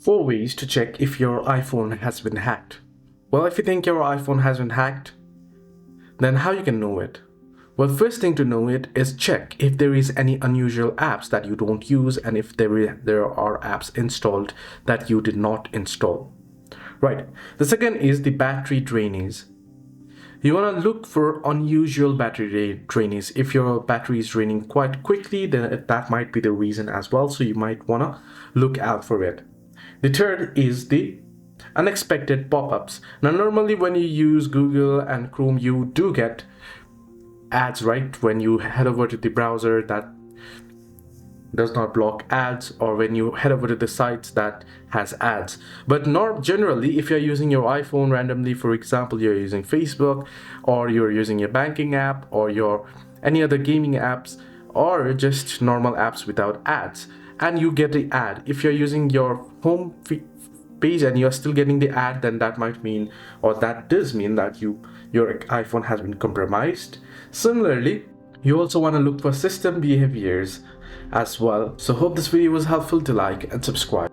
4 ways to check if your iPhone has been hacked. Well, if you think your iPhone has been hacked, then how you can know it? Well, first thing to know it is check if there is any unusual apps that you don't use and if there are apps installed that you did not install. Right. The second is the battery drainage. You want to look for unusual battery drainage. If your battery is draining quite quickly, then that might be the reason as well. So you might want to look out for it. The third is the unexpected pop-ups. Now, normally when you use Google and Chrome, you do get ads, right? When you head over to the browser that does not block ads, or when you head over to the sites that has ads. But not generally, if you're using your iPhone randomly, for example, you're using Facebook, or you're using your banking app, or your any other gaming apps, or just normal apps without ads, and you get the ad. If you're using your home page and you're still getting the ad, then that might mean, or that does mean that your iPhone has been compromised. Similarly, you also want to look for system behaviors as well. So hope this video was helpful. To like and subscribe.